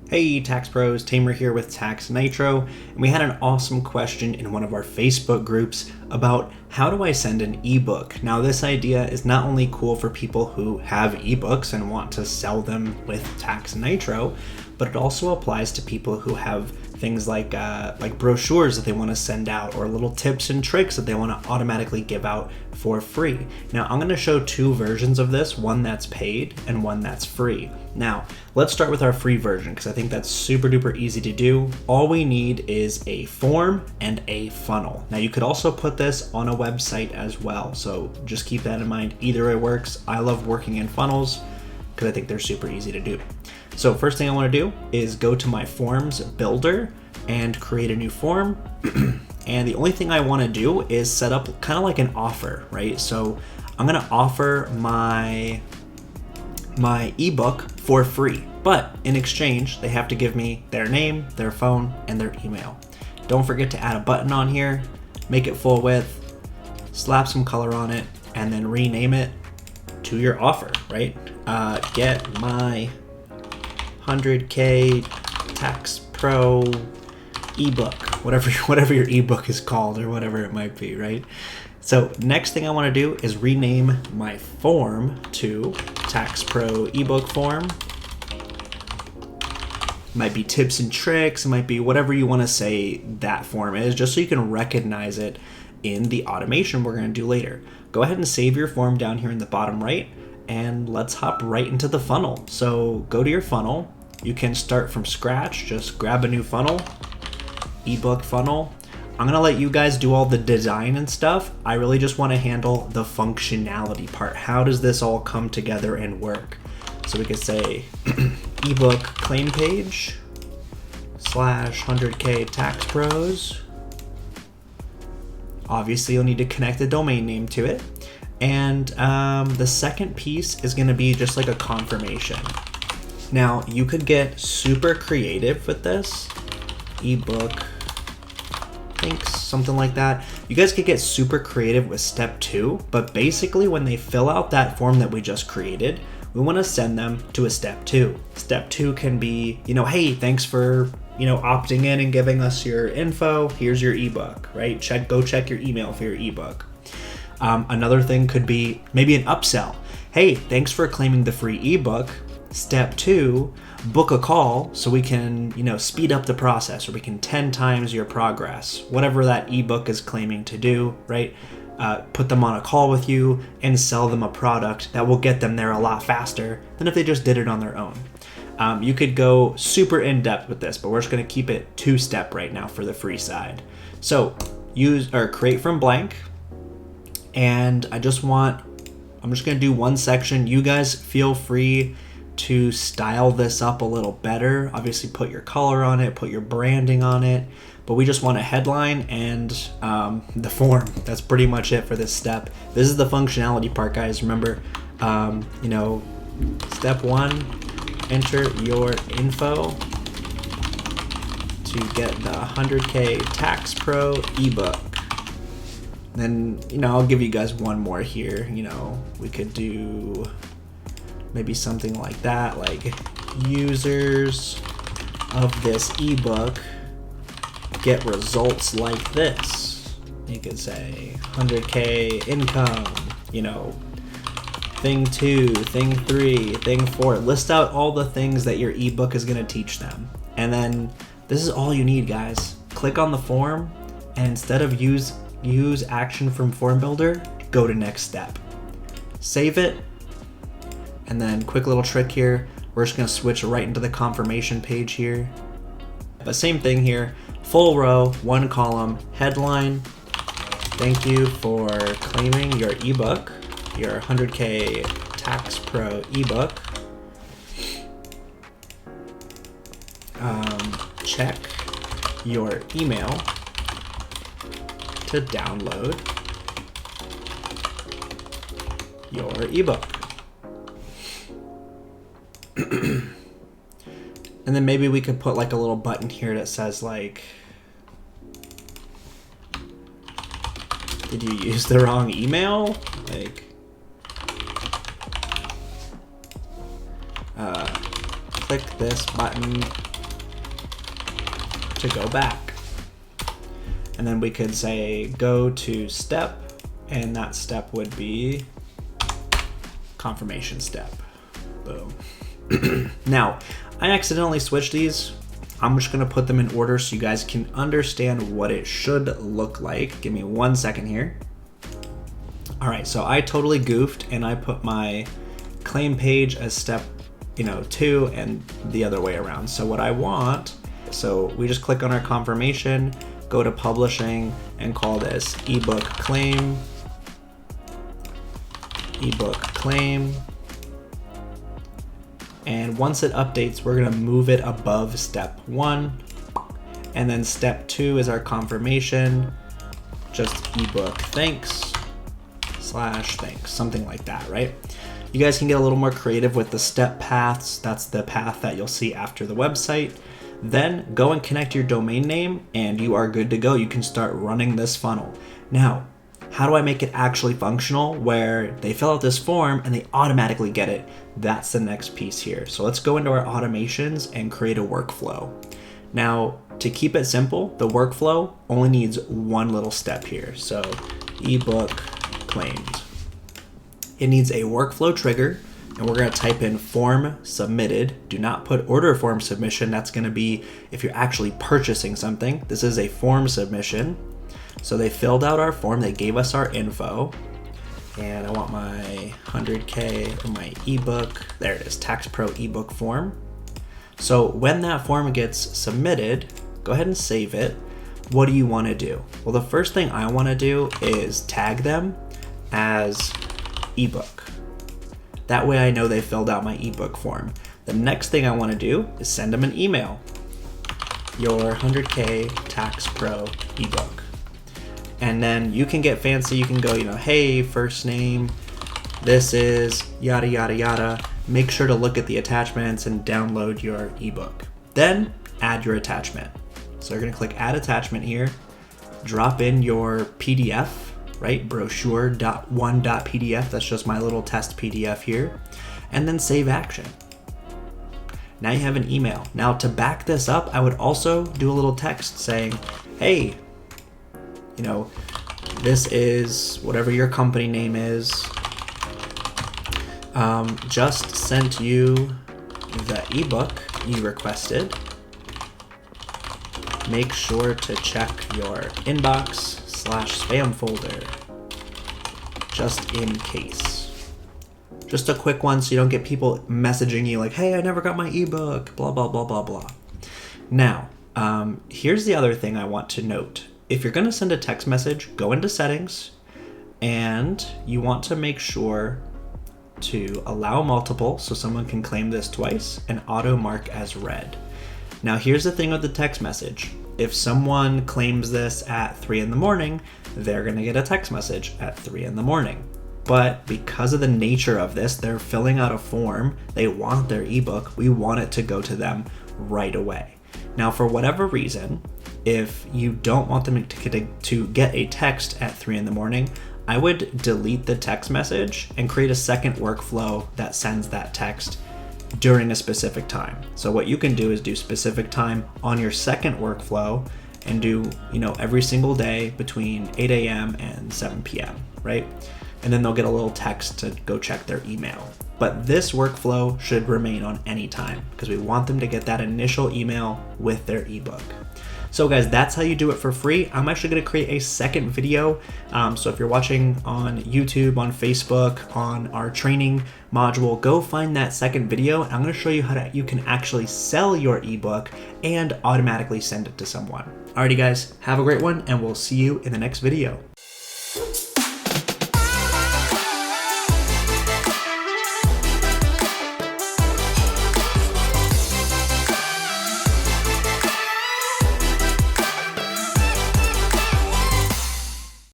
Hey Tax Pros, Tamer here with Tax Nitro, and we had an awesome question in one of our Facebook groups about how do I send an ebook. Now this idea is not only cool for people who have ebooks and want to sell them with Tax Nitro, but it also applies to people who have things like brochures that they want to send out or little tips and tricks that they want to automatically give out for free. Now I'm going to show two versions of this, one that's paid and one that's free. Now let's start with our free version because I think that's super duper easy to do. All we need is a form and a funnel. Now you could also put this on a website as well, so just keep that in mind. Either way works. I love working in funnels because I think they're super easy to do. So first thing I want to do is go to my forms builder and create a new form. And the only thing I want to do is set up kind of like an offer, right? So I'm going to offer my ebook for free, but in exchange, they have to give me their name, their phone, and their email. Don't forget to add a button on here, make it full width, slap some color on it, and then rename it to your offer, right? Get my 100K Tax Pro ebook, whatever your ebook is called or whatever it might be, right? So next thing I want to do is rename my form to Tax Pro ebook form. Might be tips and tricks, it might be whatever you want to say that form is, just so you can recognize it in the automation we're going to do later. Go ahead and save your form down here in the bottom right, and let's hop right into the funnel. So go to your funnel. You can start from scratch, just grab a new funnel, ebook funnel. I'm gonna let you guys do all the design and stuff. I really just want to handle the functionality part. How does this all come together and work? So we could say ebook claim page / 100K Tax Pros. Obviously you'll need to connect the domain name to it. And the second piece is gonna be just like a confirmation. Now you could get super creative with this. Ebook links, something like that. You guys could get super creative with step 2, but basically when they fill out that form that we just created, we want to send them to a step 2. Step 2 can be, hey, thanks for, opting in and giving us your info. Here's your ebook, right? Go check your email for your ebook. Another thing could be maybe an upsell. Hey, thanks for claiming the free ebook. Step 2, book a call so we can, speed up the process, or we can 10 times your progress, whatever that ebook is claiming to do, right? Put them on a call with you and sell them a product that will get them there a lot faster than if they just did it on their own. You could go super in depth with this, but we're just going to keep it 2-step right now for the free side. So create from blank. And I'm just going to do one section. You guys feel free to style this up a little better. Obviously put your color on it, put your branding on it, but we just want a headline and the form. That's pretty much it for this step. This is the functionality part, guys. Remember, step 1, enter your info to get the 100K Tax Pro ebook. Then, I'll give you guys one more here. We could do maybe something like that, like users of this ebook get results like this. You could say 100K income, thing 2, thing 3, thing 4. List out all the things that your ebook is going to teach them. And then this is all you need, guys. Click on the form, and instead of use action from form builder, go to next step. Save it. And then quick little trick here, we're just gonna switch right into the confirmation page here. But same thing here, full row, 1 column, headline, thank you for claiming your ebook, your 100K Tax Pro ebook. Check your email to download your ebook. And then maybe we could put like a little button here that says like, did you use the wrong email? Like, click this button to go back. And then we could say go to step, and that step would be confirmation step. Boom. Now, I accidentally switched these. I'm just gonna put them in order so you guys can understand what it should look like. Give me 1 second here. All right, so I totally goofed and I put my claim page as step 2 and the other way around. So what I want, so we just click on our confirmation, go to publishing and call this ebook claim. And once it updates, we're gonna move it above step 1. And then step 2 is our confirmation, just ebook thanks /thanks, something like that, right? You guys can get a little more creative with the step paths. That's the path that you'll see after the website. Then go and connect your domain name and you are good to go. You can start running this funnel. Now, how do I make it actually functional where they fill out this form and they automatically get it? That's the next piece here. So let's go into our automations and create a workflow. Now, to keep it simple, the workflow only needs one little step here. So ebook claimed. It needs a workflow trigger, and we're gonna type in form submitted. Do not put order form submission. That's gonna be if you're actually purchasing something. This is a form submission. So they filled out our form, they gave us our info, and I want my 100K or my ebook. There it is, Tax Pro ebook form. So when that form gets submitted, go ahead and save it. What do you want to do? Well, the first thing I want to do is tag them as ebook. That way I know they filled out my ebook form. The next thing I want to do is send them an email. Your 100K Tax Pro ebook. And then you can get fancy. You can go, hey, first name, this is yada, yada, yada. Make sure to look at the attachments and download your ebook. Then add your attachment. So you're gonna click add attachment here, drop in your PDF, right? Brochure.1.pdf, that's just my little test PDF here, and then save action. Now you have an email. Now to back this up, I would also do a little text saying, hey, this is whatever your company name is, just sent you the ebook you requested. Make sure to check your inbox/spam folder, just in case. Just a quick one so you don't get people messaging you like, hey, I never got my ebook, blah, blah, blah, blah, blah. Now, here's the other thing I want to note. If you're gonna send a text message, go into settings, and you want to make sure to allow multiple so someone can claim this twice and auto mark as read. Now here's the thing with the text message. If someone claims this at 3 in the morning, they're gonna get a text message at 3 in the morning. But because of the nature of this, they're filling out a form, they want their ebook, we want it to go to them right away. Now for whatever reason, if you don't want them to get a text at 3 in the morning, I would delete the text message and create a second workflow that sends that text during a specific time. So what you can do is do specific time on your second workflow and do, every single day between 8 a.m. and 7 p.m., right? And then they'll get a little text to go check their email. But this workflow should remain on any time because we want them to get that initial email with their ebook. So guys, that's how you do it for free. I'm actually gonna create a second video. So if you're watching on YouTube, on Facebook, on our training module, go find that second video. I'm gonna show you how you can actually sell your ebook and automatically send it to someone. Alrighty guys, have a great one and we'll see you in the next video.